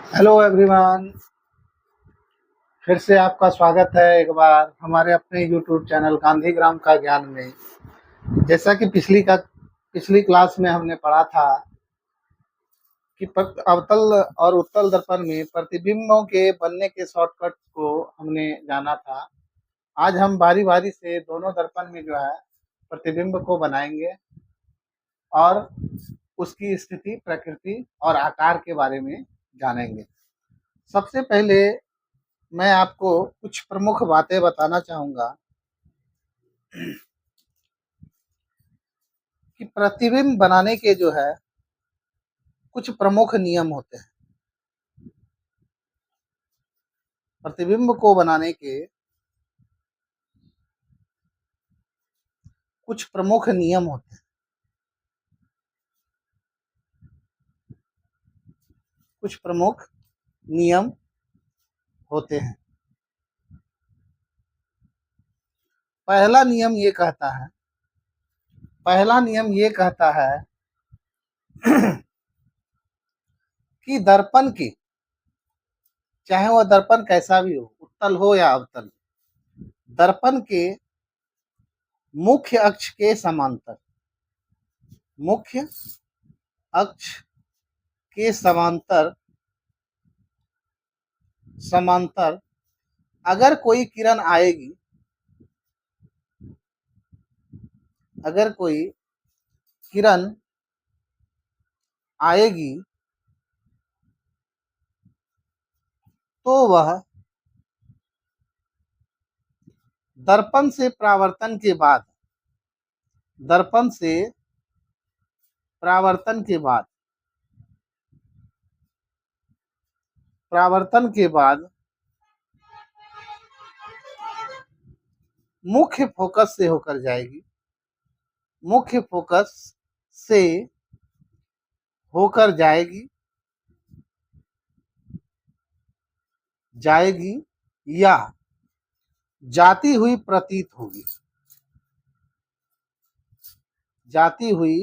Hello everyone. फिर से आपका स्वागत है एक बार हमारे अपने यूट्यूब चैनल गांधीग्राम का ज्ञान में। जैसा कि पिछली क्लास में हमने पढ़ा था कि अवतल और उत्तल दर्पण में प्रतिबिंबों के बनने के शॉर्टकट को हमने जाना था। आज हम बारी बारी से दोनों दर्पण में जो है प्रतिबिंब को बनाएंगे और उसकी स्थिति, प्रकृति और आकार के बारे में जानेंगे। सबसे पहले मैं आपको कुछ प्रमुख बातें बताना चाहूँगा कि प्रतिबिंब बनाने के जो है कुछ प्रमुख नियम होते हैं। प्रतिबिंब को बनाने के कुछ प्रमुख नियम होते हैं। कुछ प्रमुख नियम होते हैं। पहला नियम ये कहता है कि दर्पण की, चाहे वह दर्पण कैसा भी हो, उत्तल हो या अवतल, दर्पण के मुख्य अक्ष के समांतर, मुख्य अक्ष के समांतर समांतर अगर कोई किरण आएगी, अगर कोई किरण आएगी तो वह दर्पण से परावर्तन के बाद, दर्पण से परावर्तन के बाद, परावर्तन के बाद मुख्य फोकस से होकर जाएगी, मुख्य फोकस से होकर जाएगी जाएगी या जाती हुई प्रतीत होगी, जाती हुई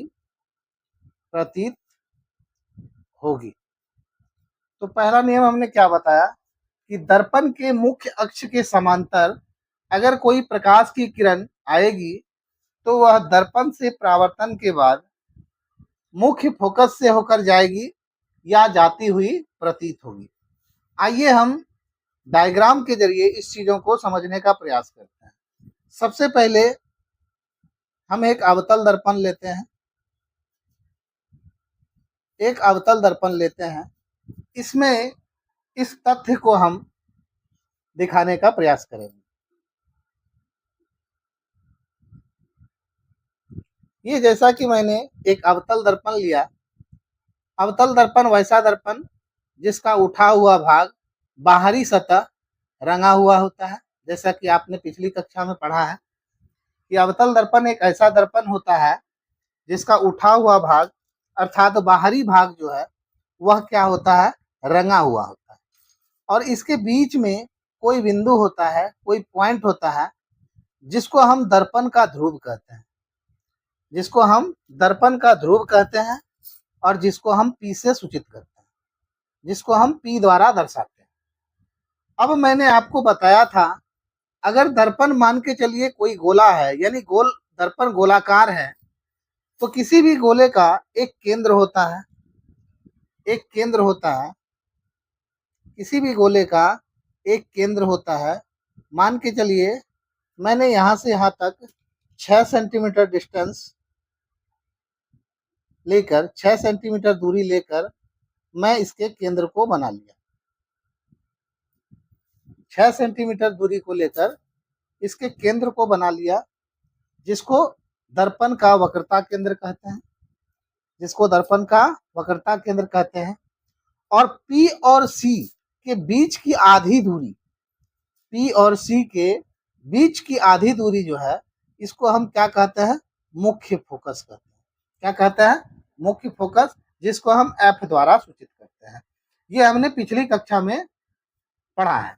प्रतीत होगी। तो पहला नियम हमने क्या बताया कि दर्पण के मुख्य अक्ष के समांतर अगर कोई प्रकाश की किरण आएगी तो वह दर्पण से परावर्तन के बाद मुख्य फोकस से होकर जाएगी या जाती हुई प्रतीत होगी। आइए हम डायग्राम के जरिए इस चीजों को समझने का प्रयास करते हैं। सबसे पहले हम एक अवतल दर्पण लेते हैं, एक अवतल दर्पण लेते हैं। इसमें इस तथ्य को हम दिखाने का प्रयास करेंगे। ये जैसा कि मैंने एक अवतल दर्पण लिया, अवतल दर्पण वैसा दर्पण जिसका उठा हुआ भाग बाहरी सतह रंगा हुआ होता है। जैसा कि आपने पिछली कक्षा में पढ़ा है कि अवतल दर्पण एक ऐसा दर्पण होता है जिसका उठा हुआ भाग अर्थात बाहरी भाग जो है वह क्या होता है, रंगा हुआ होता है और इसके बीच में कोई बिंदु होता है, कोई पॉइंट होता है जिसको हम दर्पण का ध्रुव कहते हैं, जिसको हम दर्पण का ध्रुव कहते हैं और जिसको हम पी से सूचित करते हैं, जिसको हम पी द्वारा दर्शाते हैं। अब मैंने आपको बताया था अगर दर्पण मान के चलिए कोई गोला है, यानी गोल दर्पण गोलाकार है, तो किसी भी गोले का एक केंद्र होता है, एक केंद्र होता है, किसी भी गोले का एक केंद्र होता है। मान के चलिए मैंने यहाँ से यहाँ तक 6 सेंटीमीटर डिस्टेंस लेकर, 6 सेंटीमीटर दूरी लेकर मैं इसके केंद्र को बना लिया। 6 सेंटीमीटर दूरी को लेकर इसके केंद्र को बना लिया, जिसको दर्पण का वक्रता केंद्र कहते हैं, जिसको दर्पण का वक्रता केंद्र कहते हैं। और P और C के बीच की आधी दूरी, P और C के बीच की आधी दूरी जो है इसको हम क्या कहते हैं, मुख्य फोकस कहते हैं। क्या कहते हैं, मुख्य फोकस, जिसको हम F द्वारा सूचित करते हैं। ये हमने पिछली कक्षा में पढ़ा है।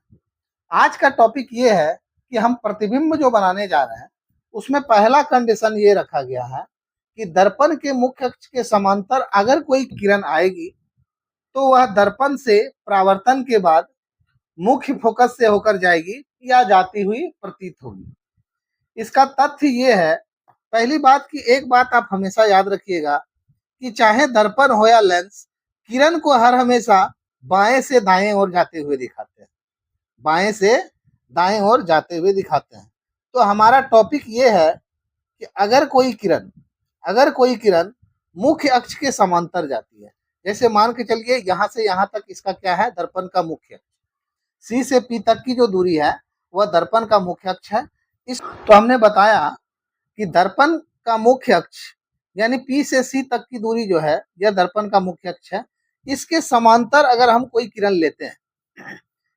आज का टॉपिक ये है कि हम प्रतिबिंब जो बनाने जा रहे हैं उसमें पहला कंडीशन ये रखा गया है कि दर्पण के मुख्य अक्ष के समांतर अगर कोई किरण आएगी तो वह दर्पण से परावर्तन के बाद मुख्य फोकस से होकर जाएगी या जाती हुई प्रतीत होगी। इसका तथ्य ये है, पहली बात कि एक बात आप हमेशा याद रखिएगा कि चाहे दर्पण हो या लेंस, किरण को हर हमेशा बाएं से दाएं ओर जाते हुए दिखाते हैं, बाएं से दाएं ओर जाते हुए दिखाते हैं। तो हमारा टॉपिक ये है कि अगर कोई किरण मुख्य अक्ष के समांतर जाती है, जैसे मान के चलिए यहाँ से यहाँ तक इसका क्या है, दर्पण का मुख्य अक्ष, सी से पी तक की जो दूरी है वह दर्पण का मुख्य अक्ष है। इस तो हमने बताया कि दर्पण का मुख्य अक्ष यानी पी से सी तक की दूरी जो है यह दर्पण का मुख्य अक्ष है। इसके समांतर अगर हम कोई किरण लेते हैं,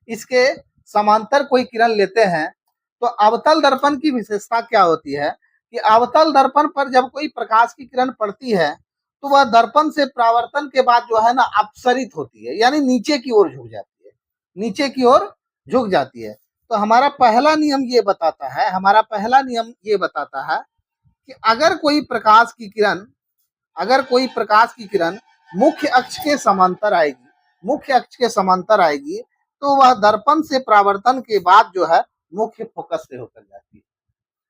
इसके समांतर कोई किरण लेते हैं, तो अवतल दर्पण की विशेषता क्या होती है कि अवतल दर्पण पर जब कोई प्रकाश की किरण पड़ती है तो वह दर्पण से परावर्तन के बाद जो है ना अपसरित होती है, यानी नीचे की ओर झुक जाती है, नीचे की ओर झुक जाती है। तो हमारा पहला नियम ये बताता है कि अगर कोई प्रकाश की किरण मुख्य अक्ष के समांतर आएगी तो वह दर्पण से परावर्तन के बाद जो है मुख्य फोकस से होकर जाती है,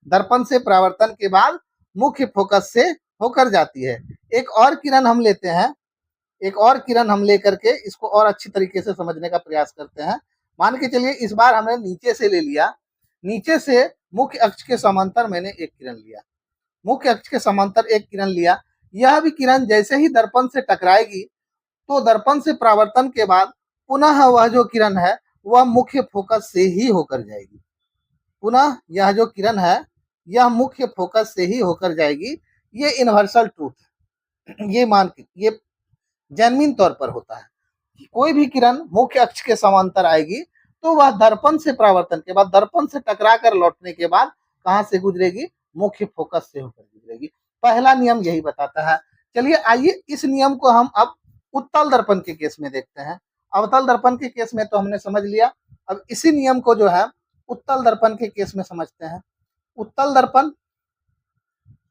दर्पण से परावर्तन के बाद मुख्य फोकस से होकर जाती है। एक और किरण हम लेकर के इसको और अच्छी तरीके से समझने का प्रयास करते हैं। मान के चलिए इस बार हमने नीचे से ले लिया, नीचे से मुख्य अक्ष के समांतर मैंने एक किरण लिया, यह भी किरण जैसे ही दर्पण से टकराएगी तो दर्पण से परावर्तन के बाद पुनः वह जो किरण है वह मुख्य फोकस से ही होकर जाएगी, पुनः यह जो किरण है यह मुख्य फोकस से ही होकर जाएगी। ये यूनिवर्सल ट्रूथ है, ये जेन्युइन तौर पर होता है। कोई भी किरण मुख्य अक्ष के समांतर आएगी तो वह दर्पण से परावर्तन के बाद, दर्पण से टकरा कर लौटने के बाद कहां से गुजरेगी, मुख्य फोकस से होकर गुजरेगी। पहला नियम यही बताता है। चलिए आइए इस नियम को हम अब उत्तल दर्पण के केस में देखते हैं। अवतल दर्पण के केस में तो हमने समझ लिया, अब इसी नियम को जो है उत्तल दर्पण के केस में समझते हैं।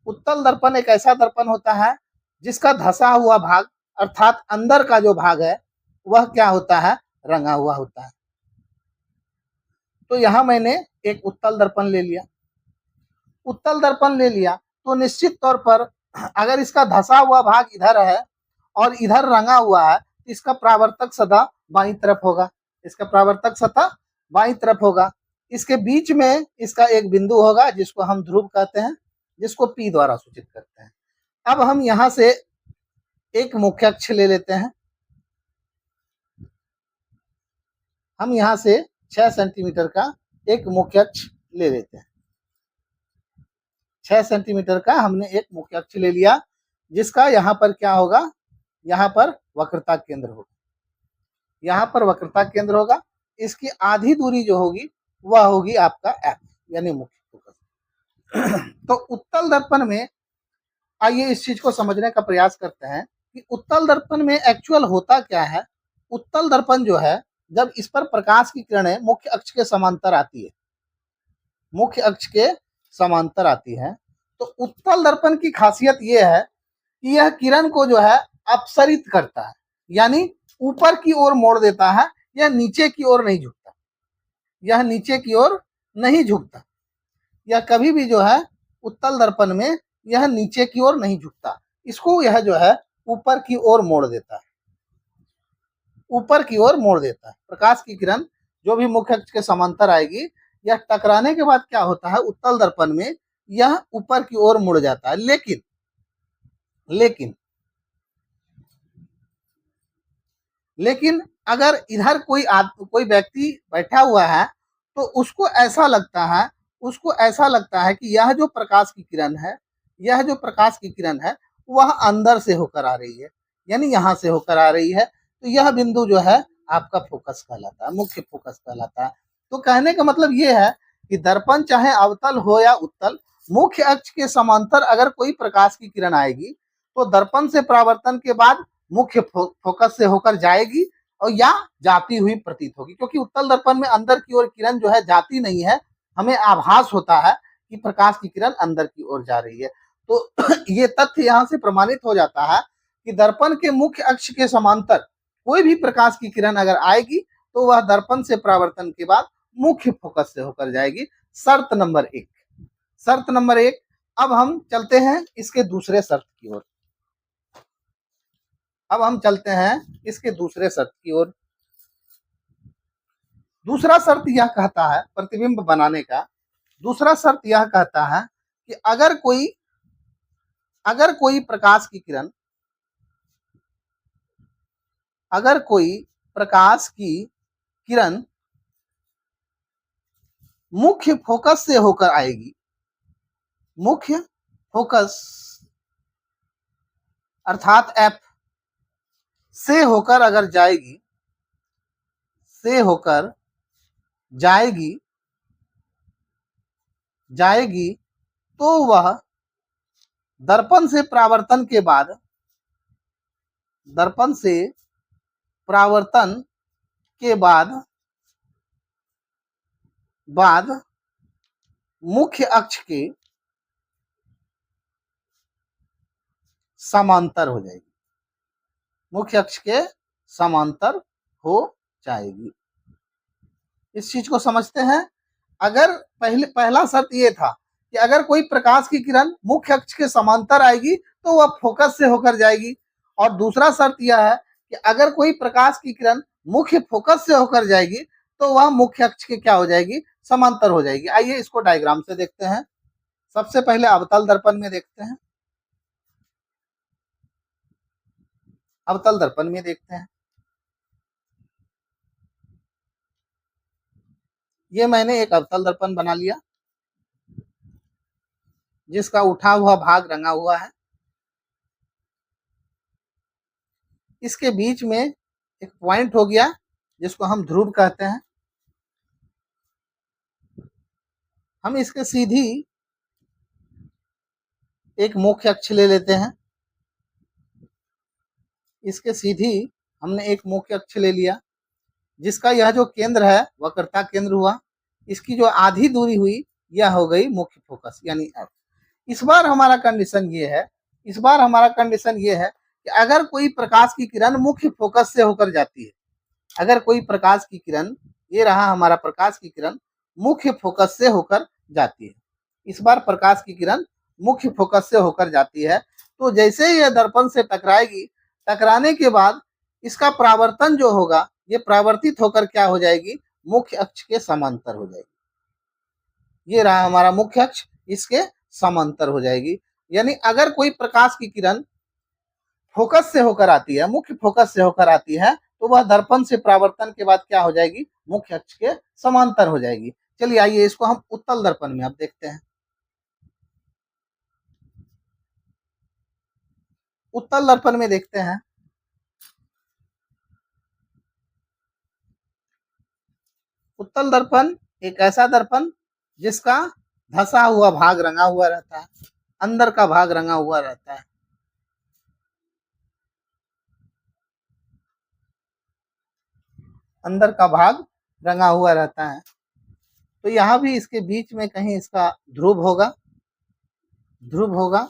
उत्तल दर्पण एक ऐसा दर्पण होता है जिसका धंसा हुआ भाग अर्थात अंदर का जो भाग है वह क्या होता है, रंगा हुआ होता है। तो यहां मैंने एक उत्तल दर्पण ले लिया तो निश्चित तौर पर अगर इसका धंसा हुआ भाग इधर है और इधर रंगा हुआ है तो इसका परावर्तक सतह बाईं तरफ होगा। इसके बीच में इसका एक बिंदु होगा जिसको हम ध्रुव कहते हैं, जिसको P द्वारा सूचित करते हैं। अब हम यहां से एक मुख्य अक्ष ले लेते हैं, हम यहां से 6 सेंटीमीटर का एक मुख्य अक्ष ले लेते हैं। 6 सेंटीमीटर का हमने एक मुख्य अक्ष ले लिया जिसका यहाँ पर क्या होगा, यहाँ पर वक्रता केंद्र होगा। इसकी आधी दूरी जो होगी वह होगी आपका F यानी मुख्य फोकस। तो उत्तल दर्पण में आइए इस चीज को समझने का प्रयास करते हैं कि उत्तल दर्पण में एक्चुअल होता क्या है। उत्तल दर्पण जो है जब इस पर प्रकाश की किरणें मुख्य अक्ष के समांतर आती है तो उत्तल दर्पण की खासियत यह है कि यह किरण को जो है अपसरित करता है, यानी ऊपर की ओर मोड़ देता है। यह नीचे की ओर नहीं झुकता, यह कभी भी जो है उत्तल दर्पण में यह नीचे की ओर नहीं झुकता, इसको यह जो है ऊपर की ओर मोड़ देता है, प्रकाश की किरण जो भी मुख्य अक्ष के समांतर आएगी यह टकराने के बाद क्या होता है, उत्तल दर्पण में यह ऊपर की ओर मुड़ जाता है। लेकिन अगर इधर कोई व्यक्ति बैठा हुआ है तो उसको ऐसा लगता है कि यह जो प्रकाश की किरण है वह अंदर से होकर आ रही है, यानी यहाँ से होकर आ रही है। तो यह बिंदु जो है आपका फोकस कहलाता है, मुख्य फोकस कहलाता है। तो कहने का मतलब ये है कि दर्पण चाहे अवतल हो या उत्तल, मुख्य अक्ष के समांतर अगर कोई प्रकाश की किरण आएगी तो दर्पण से परावर्तन के बाद मुख्य फोकस से होकर जाएगी और या जाती हुई प्रतीत होगी, क्योंकि उत्तल दर्पण में अंदर की ओर किरण जो है जाती नहीं है, हमें आभास होता है कि प्रकाश की किरण अंदर की ओर जा रही है। तो ये तथ्य यहाँ से प्रमाणित हो जाता है कि दर्पण के मुख्य अक्ष के समांतर कोई भी प्रकाश की किरण अगर आएगी तो वह दर्पण से परावर्तन के बाद मुख्य फोकस से होकर जाएगी। शर्त नंबर 1। शर्त नंबर 1। अब हम चलते हैं इसके दूसरे शर्त की ओर। अब हम चलते हैं इसके दूसरे शर्त की ओर। दूसरा शर्त यह कहता है प्रतिबिंब बनाने का, दूसरा शर्त यह कहता है कि अगर कोई प्रकाश की किरण, अगर कोई प्रकाश की किरण मुख्य फोकस से होकर आएगी, मुख्य फोकस अर्थात एफ से होकर अगर जाएगी, से होकर जाएगी जाएगी तो वह दर्पण से परावर्तन के बाद, दर्पण से परावर्तन के बाद मुख्य अक्ष के समांतर हो जाएगी, मुख्य अक्ष के समांतर हो जाएगी। इस चीज को समझते हैं। अगर पहला शर्त ये था कि अगर कोई प्रकाश की किरण मुख्य अक्ष के समांतर आएगी तो वह फोकस से होकर जाएगी, और दूसरा शर्त यह है कि अगर कोई प्रकाश की किरण मुख्य फोकस से होकर जाएगी तो वह मुख्य अक्ष के क्या हो जाएगी, समांतर हो जाएगी। आइए इसको डायग्राम से देखते हैं। सबसे पहले अवतल दर्पण में देखते हैं, अवतल दर्पण में देखते हैं। ये मैंने एक अवतल दर्पण बना लिया जिसका उठा हुआ भाग रंगा हुआ है। इसके बीच में एक पॉइंट हो गया जिसको हम ध्रुव कहते हैं। हम इसके सीधी एक मुख्य अक्ष ले लेते हैं। इसके सीधी हमने एक मुख्य अक्ष ले लिया जिसका यह जो केंद्र है वक्रता केंद्र हुआ। इसकी जो आधी दूरी हुई यह हो गई मुख्य फोकस यानी एफ। इस बार हमारा कंडीशन ये है, इस बार हमारा कंडीशन ये है कि अगर कोई प्रकाश की किरण मुख्य फोकस से होकर जाती है, अगर कोई प्रकाश की किरण, ये रहा हमारा प्रकाश की किरण, मुख्य फोकस से होकर जाती है, इस बार प्रकाश की किरण मुख्य फोकस से होकर जाती है, तो जैसे ही यह दर्पण से टकराएगी, टकराने के बाद इसका परावर्तन जो होगा ये परावर्तित होकर क्या हो जाएगी, मुख्य अक्ष के समांतर हो जाएगी। ये रहा हमारा मुख्य अक्ष, इसके समांतर हो जाएगी। यानी अगर कोई प्रकाश की किरण फोकस से होकर आती है, मुख्य फोकस से होकर आती है, तो वह दर्पण से परावर्तन के बाद क्या हो जाएगी, मुख्य अक्ष के समांतर हो जाएगी। चलिए आइए इसको हम उत्तल दर्पण में अब देखते हैं। उत्तल दर्पण में देखते हैं। उत्तल दर्पण एक ऐसा दर्पण जिसका धसा हुआ भाग रंगा हुआ रहता है, अंदर का भाग रंगा हुआ रहता है। अंदर का भाग रंगा हुआ रहता है। तो यहाँ भी इसके बीच में कहीं इसका ध्रुव होगा, ध्रुव होगा।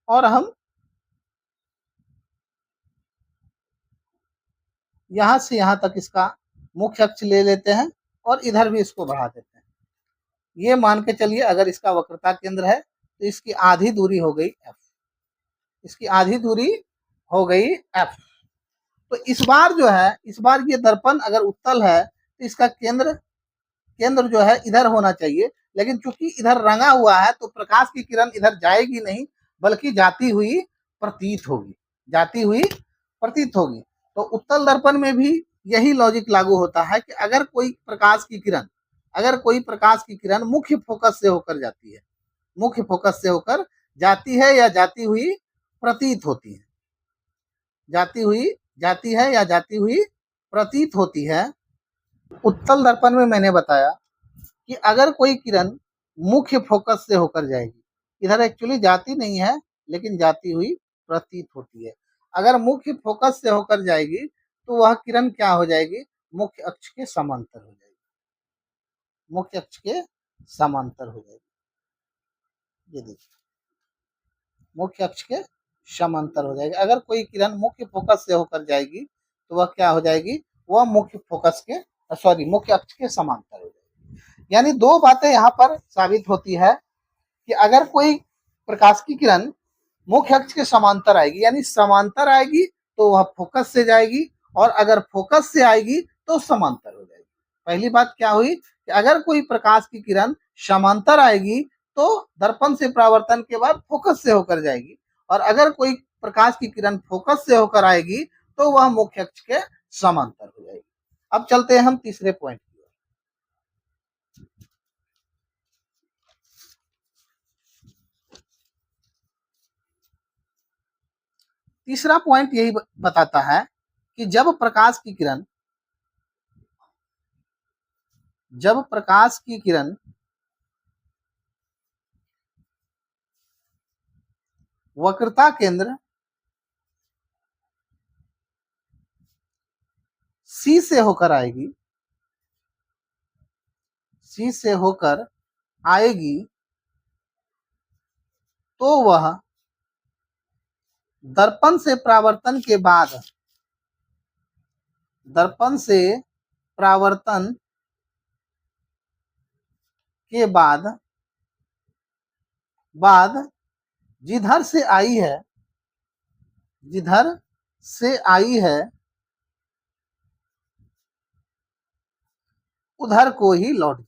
और हम यहाँ से यहाँ तक इसका मुख्य अक्ष ले लेते हैं और इधर भी इसको बढ़ा देते हैं। ये मान के चलिए अगर इसका वक्रता केंद्र है तो इसकी आधी दूरी हो गई एफ, इसकी आधी दूरी हो गई एफ। तो इस बार जो है, इस बार ये दर्पण अगर उत्तल है तो इसका केंद्र जो है इधर होना चाहिए, लेकिन चूंकि इधर रंगा हुआ है तो प्रकाश की किरण इधर जाएगी नहीं बल्कि जाती हुई प्रतीत होगी, जाती हुई प्रतीत होगी। तो उत्तल दर्पण में भी यही लॉजिक लागू होता है कि अगर कोई प्रकाश की किरण, अगर कोई प्रकाश की किरण मुख्य फोकस से होकर जाती है, मुख्य फोकस से होकर जाती है या जाती हुई प्रतीत होती है, जाती है या जाती हुई प्रतीत होती है। उत्तल दर्पण में मैंने बताया कि अगर कोई किरण मुख्य फोकस से होकर जाएगी, इधर एक्चुअली जाती नहीं है लेकिन जाती हुई प्रतीत होती है। अगर मुख्य फोकस से होकर जाएगी तो वह किरण क्या हो जाएगी, मुख्य अक्ष के समांतर हो जाएगी, मुख्य अक्ष के समांतर हो जाएगी। ये देखिए, मुख्य अक्ष के समांतर हो जाएगी। अगर कोई किरण मुख्य फोकस से होकर जाएगी तो वह क्या हो जाएगी, वह मुख्य फोकस के मुख्य अक्ष के समांतर हो जाएगी। यानी दो बातें यहाँ पर साबित होती है कि अगर कोई प्रकाश की किरण मुख्य अक्ष के समांतर आएगी, यानी समांतर आएगी तो वह फोकस से जाएगी, और अगर फोकस से आएगी तो समांतर हो जाएगी। पहली बात क्या हुई कि अगर कोई प्रकाश की किरण समांतर आएगी तो दर्पण से परावर्तन के बाद फोकस से होकर जाएगी, और अगर कोई प्रकाश की किरण फोकस से होकर आएगी तो वह मुख्य अक्ष के समांतर हो जाएगी। अब चलते हैं हम तीसरे पॉइंट की ओर। तीसरा पॉइंट यही बताता है कि जब प्रकाश की किरण वक्रता केंद्र सी से होकर आएगी, तो वह दर्पण से परावर्तन के बाद जिधर से आई है उधर को ही लौट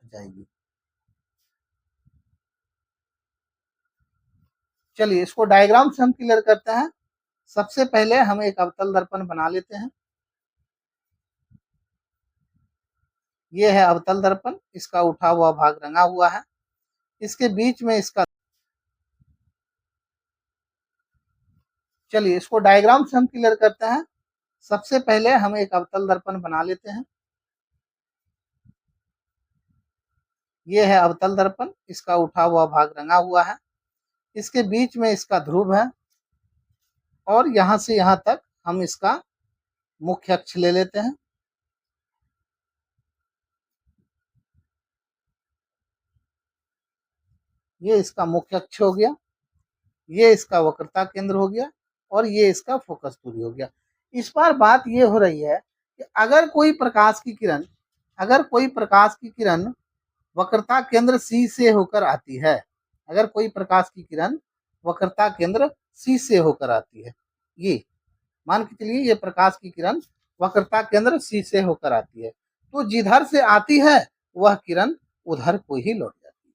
जाएगी। चलिए इसको डायग्राम से हम क्लियर करते हैं। सबसे पहले हम एक अवतल दर्पण बना लेते हैं। ये है अवतल दर्पण, इसका उठा हुआ भाग रंगा हुआ है, इसके बीच में इसका, चलिए इसको डायग्राम से हम क्लियर करते हैं। सबसे पहले हम एक अवतल दर्पण बना लेते हैं। ये है अवतल दर्पण, इसका उठा हुआ भाग रंगा हुआ है, इसके बीच में इसका ध्रुव है, और यहां से यहां तक हम इसका मुख्य अक्ष ले लेते हैं। ये इसका मुख्य अक्ष हो गया, ये इसका वक्रता केंद्र हो गया, और ये इसका फोकस दूरी हो गया। इस बार बात ये हो रही है कि अगर कोई प्रकाश की किरण वक्रता केंद्र सी से होकर आती है, ये मान के चलिए ये प्रकाश की किरण वक्रता केंद्र सी से होकर आती है, तो जिधर से आती है वह किरण उधर को ही लौट जाती है।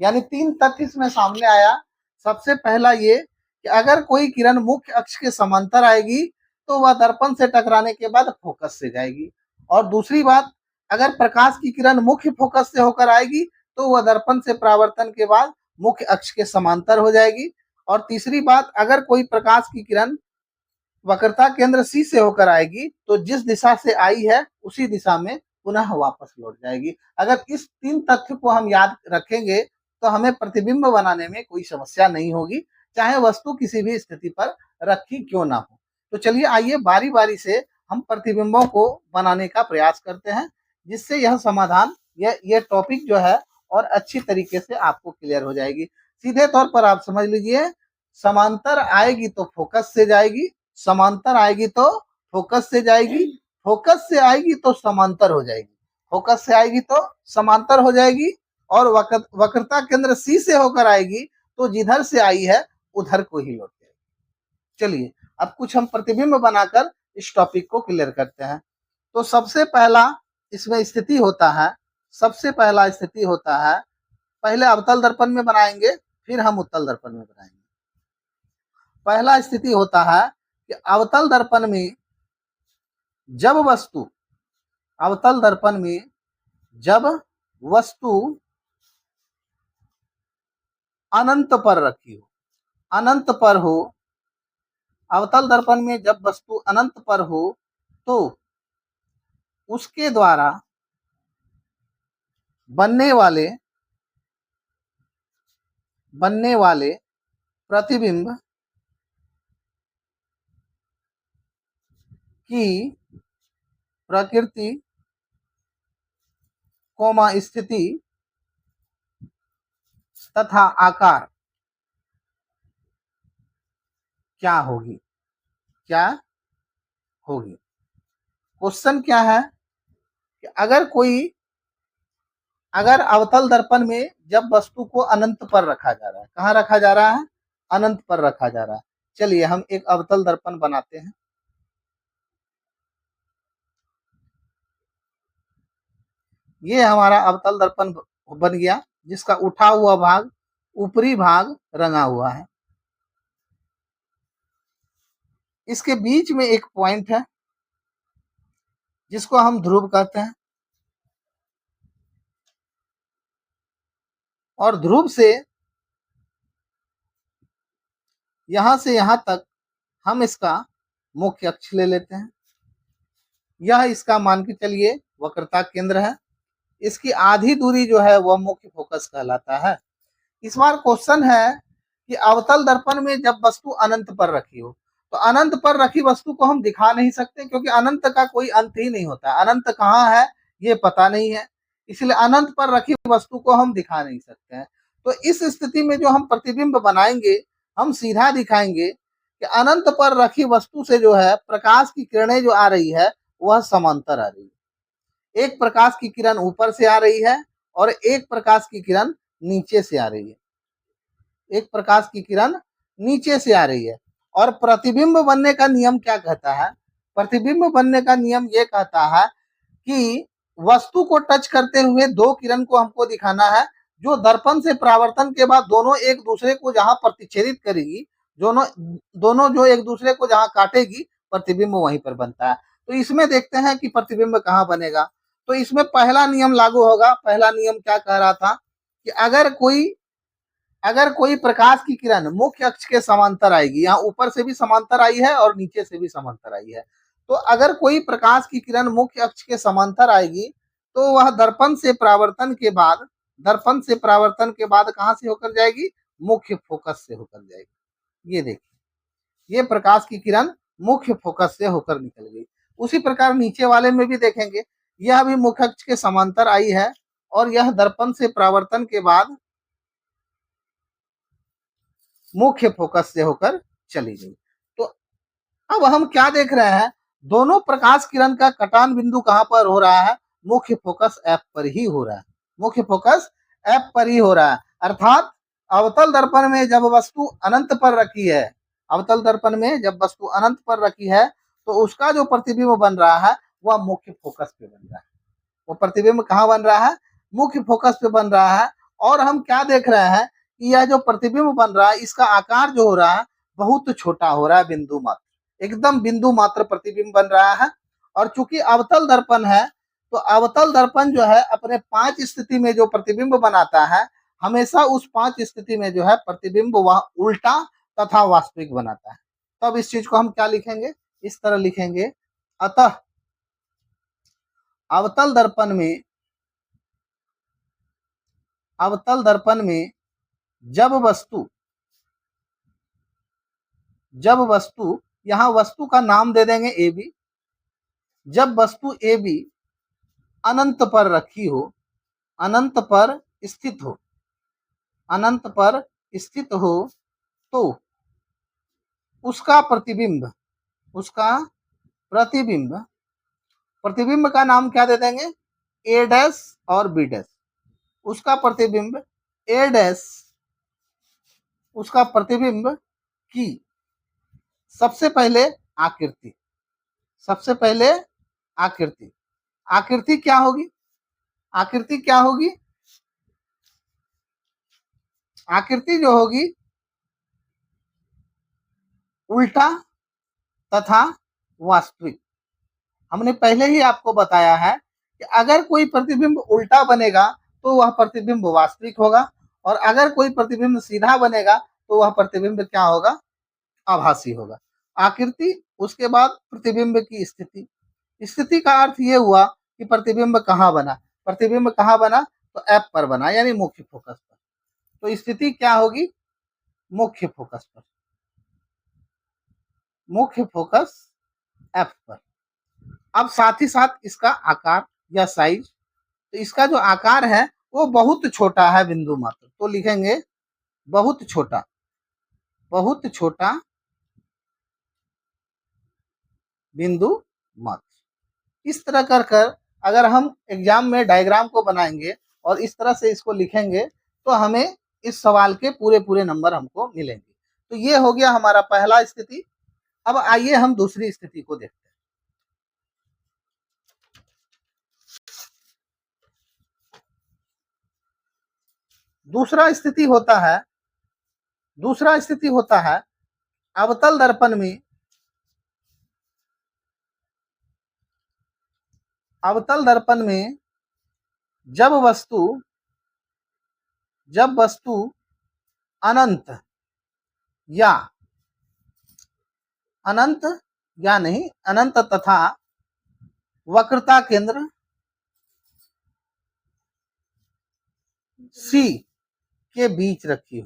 यानी तीन तथ्य इसमें सामने आया। सबसे पहला ये कि अगर कोई किरण मुख्य अक्ष के समांतर आएगी तो वह दर्पण से टकराने के बाद फोकस से जाएगी, और दूसरी बात, अगर प्रकाश की किरण मुख्य फोकस से होकर आएगी तो वह दर्पण से परावर्तन के बाद मुख्य अक्ष के समांतर हो जाएगी, और तीसरी बात, अगर कोई प्रकाश की किरण वक्रता केंद्र सी से होकर आएगी तो जिस दिशा से आई है उसी दिशा में पुनः वापस लौट जाएगी। अगर इस तीन तथ्य को हम याद रखेंगे तो हमें प्रतिबिंब बनाने में कोई समस्या नहीं होगी, चाहे वस्तु किसी भी स्थिति पर रखी क्यों ना हो। तो चलिए आइए बारी बारी से हम प्रतिबिंबों को बनाने का प्रयास करते हैं, जिससे यह समाधान, यह टॉपिक जो है और अच्छी तरीके से आपको क्लियर हो जाएगी। सीधे तौर पर आप समझ लीजिए, समांतर आएगी तो फोकस से जाएगी, समांतर आएगी तो फोकस से जाएगी, फोकस से आएगी तो समांतर हो जाएगी, फोकस से आएगी तो समांतर हो जाएगी, और वक्रता केंद्र सी से होकर आएगी तो जिधर से आई है उधर को ही लौट जाएगी। चलिए अब कुछ हम प्रतिबिंब बनाकर इस टॉपिक को क्लियर करते हैं। तो सबसे पहला इसमें स्थिति होता है, पहले अवतल दर्पण में बनाएंगे, फिर हम उत्तल दर्पण में बनाएंगे। पहला स्थिति होता है कि अवतल दर्पण में जब वस्तु अनंत पर रखी हो, अवतल दर्पण में जब वस्तु अनंत पर हो तो उसके द्वारा बनने वाले प्रतिबिंब की प्रकृति, स्थिति तथा आकार क्या होगी, क्या होगी। क्वेश्चन क्या है कि अगर अवतल दर्पण में जब वस्तु को अनंत पर रखा जा रहा है, कहाँ रखा जा रहा है, अनंत पर रखा जा रहा है। चलिए हम एक अवतल दर्पण बनाते हैं। ये हमारा अवतल दर्पण बन गया, जिसका उठा हुआ भाग, ऊपरी भाग रंगा हुआ है। इसके बीच में एक पॉइंट है जिसको हम ध्रुव कहते हैं, और ध्रुव से यहां से यहां तक हम इसका मुख्य अक्ष ले लेते हैं। यह इसका मान के चलिए वक्रता केंद्र है। इसकी आधी दूरी जो है वह मुख्य फोकस कहलाता है। इस बार क्वेश्चन है कि अवतल दर्पण में जब वस्तु अनंत पर रखी हो, तो अनंत पर रखी वस्तु को हम दिखा नहीं सकते, क्योंकि अनंत का कोई अंत ही नहीं होता। अनंत कहाँ है ये पता नहीं है, इसलिए अनंत पर रखी वस्तु को हम दिखा नहीं सकते हैं। तो इस स्थिति में जो हम प्रतिबिंब बनाएंगे, हम सीधा दिखाएंगे कि अनंत पर रखी वस्तु से जो है प्रकाश की किरणें जो आ रही है वह समांतर आ रही है। एक प्रकाश की किरण ऊपर से आ रही है और एक प्रकाश की किरण नीचे से आ रही है। एक प्रकाश की किरण नीचे से आ रही है। और प्रतिबिंब बनने का नियम क्या कहता है? प्रतिबिंब बनने का नियम ये कहता है कि वस्तु को टच करते हुए दो किरण को हमको दिखाना है, जो दर्पण से परावर्तन के बाद दोनों एक दूसरे को जहां प्रतिच्छेदित करेगी, दोनों दोनों जो एक दूसरे को जहां काटेगी, प्रतिबिंब वहीं पर बनता है। तो इसमें देखते हैं कि प्रतिबिंब कहाँ बनेगा। तो इसमें पहला नियम लागू होगा। पहला नियम क्या कह रहा था कि अगर कोई प्रकाश की किरण मुख्य अक्ष के समांतर आएगी, यहाँ ऊपर से भी समांतर आई है और नीचे से भी समांतर आई है, तो अगर कोई प्रकाश की किरण मुख्य अक्ष के समांतर आएगी तो वह दर्पण से परावर्तन के बाद कहां से होकर जाएगी? मुख्य फोकस से होकर जाएगी। ये देखिए, ये प्रकाश की किरण मुख्य फोकस से होकर निकल गई। उसी प्रकार नीचे वाले में भी देखेंगे, यह भी मुख्य अक्ष के समांतर आई है और यह दर्पण से परावर्तन के बाद मुख्य फोकस से होकर चली गई। तो अब हम क्या देख रहे हैं? दोनों प्रकाश किरण का कटान बिंदु कहां पर हो रहा है? मुख्य फोकस एफ पर ही हो रहा है। मुख्य फोकस एफ पर ही हो रहा है। अर्थात अवतल दर्पण में जब वस्तु अनंत पर रखी है, अवतल दर्पण में जब वस्तु अनंत पर रखी है, तो उसका जो प्रतिबिंब बन रहा है वह मुख्य फोकस पे बन रहा है। वो प्रतिबिंब कहाँ बन रहा है? मुख्य फोकस पे बन रहा है। और हम क्या देख रहे हैं कि यह जो प्रतिबिंब बन रहा है, इसका आकार जो हो रहा है बहुत छोटा हो रहा है, बिंदु मात्र, एकदम बिंदु मात्र प्रतिबिंब बन रहा है। और चूंकि अवतल दर्पण है, तो अवतल दर्पण जो है अपने 5 स्थिति में जो प्रतिबिंब बनाता है, हमेशा उस 5 स्थिति में जो है प्रतिबिंब वह उल्टा तथा वास्तविक बनाता है। तब इस चीज को हम क्या लिखेंगे? इस तरह लिखेंगे, अतः अवतल दर्पण में जब वस्तु यहां वस्तु का नाम दे देंगे ए बी, जब वस्तु ए बी अनंत पर रखी हो, अनंत पर स्थित हो, तो उसका प्रतिबिंब का नाम क्या दे देंगे? ए डैश और बी डैश। उसका प्रतिबिंब ए डैश, उसका प्रतिबिंब की सबसे पहले आकृति क्या होगी? आकृति जो होगी उल्टा तथा वास्तविक। हमने पहले ही आपको बताया है कि अगर कोई प्रतिबिंब उल्टा बनेगा तो वह प्रतिबिंब वास्तविक होगा, और अगर कोई प्रतिबिंब सीधा बनेगा तो वह प्रतिबिंब क्या होगा? आभासी होगा। आकृति, उसके बाद प्रतिबिंब की स्थिति का अर्थ ये हुआ कि प्रतिबिंब कहाँ बना। तो एफ पर बना, यानी मुख्य फोकस पर। तो स्थिति क्या होगी? मुख्य फोकस एफ पर। अब साथ ही साथ इसका आकार या साइज, तो इसका जो आकार है वो बहुत छोटा है, बिंदु मात्र। तो लिखेंगे बहुत छोटा, बहुत छोटा बिंदु मात्र। इस तरह कर कर अगर हम एग्जाम में डायग्राम को बनाएंगे और इस तरह से इसको लिखेंगे तो हमें इस सवाल के पूरे पूरे नंबर हमको मिलेंगे। तो ये हो गया हमारा पहला स्थिति। अब आइए हम दूसरी स्थिति को देखते हैं। दूसरा स्थिति होता है अवतल दर्पण में, अवतल दर्पण में जब वस्तु अनंत या अनंत तथा वक्रता केंद्र C के बीच रखी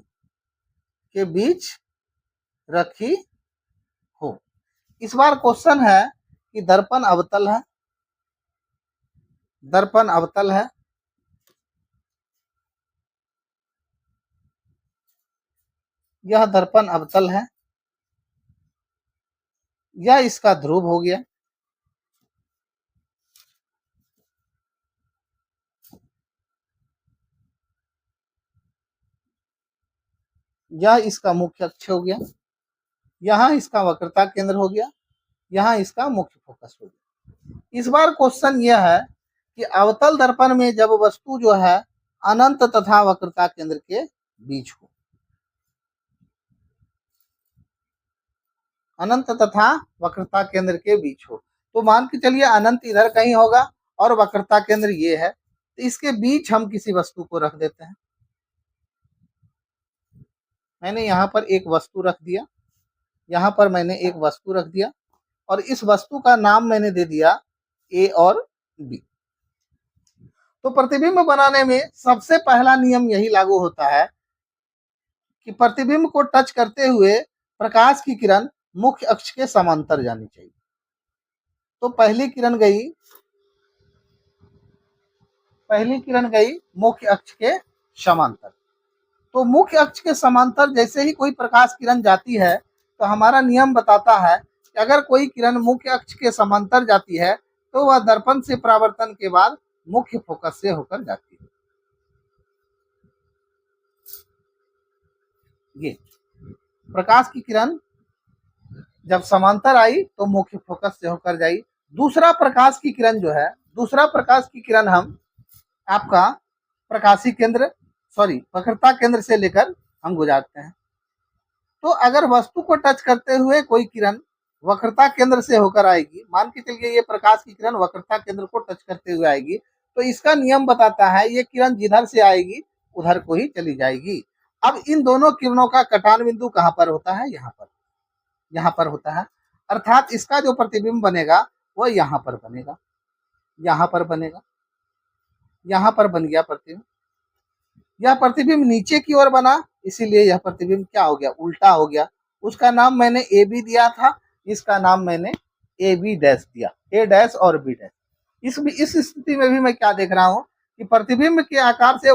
हो। इस बार क्वेश्चन है कि दर्पण अवतल है, यह दर्पण अवतल है, यह इसका ध्रुव हो गया, यह इसका मुख्य अक्ष हो गया, यहाँ इसका वक्रता केंद्र हो गया, यहाँ इसका मुख्य फोकस हो गया। इस बार क्वेश्चन यह है कि अवतल दर्पण में जब वस्तु जो है अनंत तथा वक्रता केंद्र के बीच हो, अनंत तथा वक्रता केंद्र के बीच हो, तो मान के चलिए अनंत इधर कहीं होगा और वक्रता केंद्र ये है, तो इसके बीच हम किसी वस्तु को रख देते हैं। मैंने यहाँ पर एक वस्तु रख दिया, यहाँ पर मैंने एक वस्तु रख दिया और इस वस्तु का नाम मैंने दे दिया ए और बी। तो प्रतिबिंब बनाने में सबसे पहला नियम यही लागू होता है कि प्रतिबिंब को टच करते हुए प्रकाश की किरण मुख्य अक्ष के समांतर जानी चाहिए। तो पहली किरण गई मुख्य अक्ष के समांतर। तो मुख्य अक्ष के समांतर जैसे ही कोई प्रकाश किरण जाती है तो हमारा नियम बताता है कि अगर कोई किरण मुख्य अक्ष के समांतर जाती है तो वह दर्पण से परावर्तन के बाद मुख्य फोकस से होकर जाती है। ये प्रकाश की किरण जब समांतर आई तो मुख्य फोकस से होकर जाई। दूसरा प्रकाश की किरण हम आपका वक्रता केंद्र से लेकर हम गुजारते हैं। तो अगर वस्तु को टच करते हुए कोई किरण वक्रता केंद्र से होकर आएगी, मान के चलिए ये प्रकाश की किरण वक्रता केंद्र को टच करते हुए आएगी, तो इसका नियम बताता है ये किरण जिधर से आएगी उधर को ही चली जाएगी। अब इन दोनों किरणों का कटान बिंदु कहाँ पर होता है? यहाँ पर होता है, अर्थात इसका जो प्रतिबिंब बनेगा वह यहाँ पर बनेगा, यहाँ पर बन गया प्रतिबिंब। यह प्रतिबिंब नीचे की ओर बना, इसीलिए यह प्रतिबिंब क्या हो गया? उल्टा हो गया। उसका नाम मैंने ए बी दिया था, इसका नाम मैंने ए बी डैश दिया, ए डैश और बी डैश। इस स्थिति में भी मैं क्या देख रहा हूँ कि प्रतिबिंब के आकार से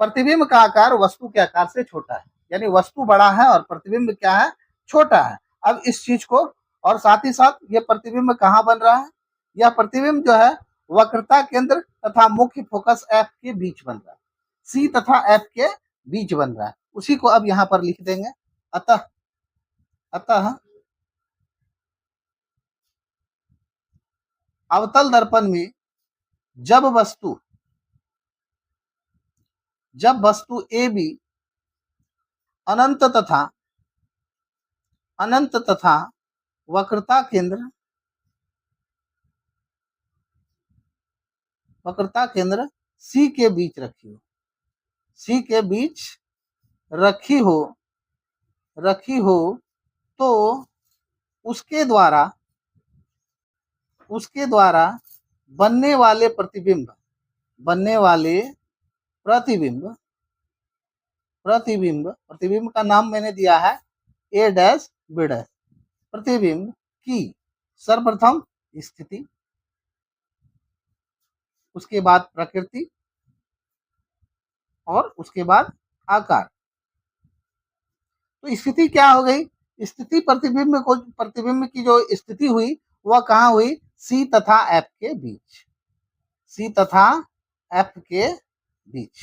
प्रतिबिंब का आकार वस्तु के आकार से छोटा है, यानी वस्तु बड़ा है और प्रतिबिंब क्या है? छोटा है। अब इस चीज को, और साथ ही साथ ये प्रतिबिंब कहाँ बन रहा है? यह प्रतिबिंब जो है वक्रता केंद्र तथा मुख्य फोकस एफ के बीच बन रहा है, सी तथा एफ के बीच बन रहा है। उसी को अब यहाँ पर लिख देंगे। अतः अवतल दर्पण में जब वस्तु ए बी अनंत तथा वक्रता केंद्र सी के बीच रखी हो तो उसके द्वारा बनने वाले प्रतिबिंब का नाम मैंने दिया है ए डैश बी डैश। प्रतिबिंब की सर्वप्रथम स्थिति, उसके बाद प्रकृति और उसके बाद आकार। तो स्थिति क्या हो गई? स्थिति प्रतिबिंब की जो स्थिति हुई वह कहाँ हुई? सी तथा एफ के बीच। सी तथा एफ के बीच,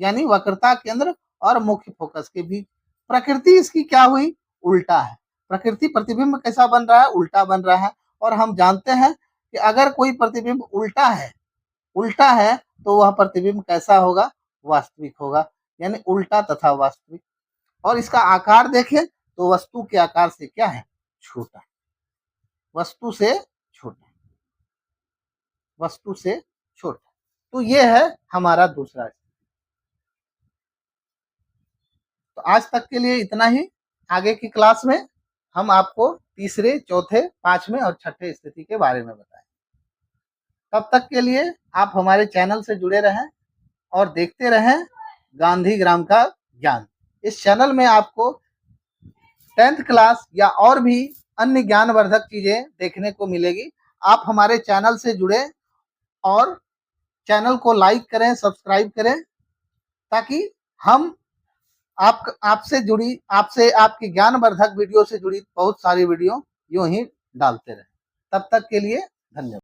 यानी वक्रता केंद्र और मुख्य फोकस के बीच। प्रकृति इसकी क्या हुई? उल्टा है। प्रकृति प्रतिबिंब कैसा बन रहा है? उल्टा बन रहा है। और हम जानते हैं कि अगर कोई प्रतिबिंब उल्टा है तो वह प्रतिबिंब कैसा होगा? वास्तविक होगा, यानी उल्टा तथा वास्तविक। और इसका आकार देखें तो वस्तु के आकार से क्या है? छोटा। वस्तु से छोटा, वस्तु से छोटा। तो ये है हमारा दूसरा। तो आज तक के लिए इतना ही। आगे की क्लास में हम आपको तीसरे, चौथे, पांचवें और छठे स्थिति के बारे में बताएं। तब तक के लिए आप हमारे चैनल से जुड़े रहें और देखते रहें गांधी ग्राम का ज्ञान। इस चैनल में आपको 10th क्लास या और भी अन्य ज्ञानवर्धक चीजें देखने को मिलेगी। आप हमारे चैनल से जुड़े और चैनल को लाइक करें, सब्सक्राइब करें, ताकि हम आपसे आपकी ज्ञानवर्धक वीडियो से जुड़ी बहुत सारी वीडियो यूं ही डालते रहें। तब तक के लिए धन्यवाद।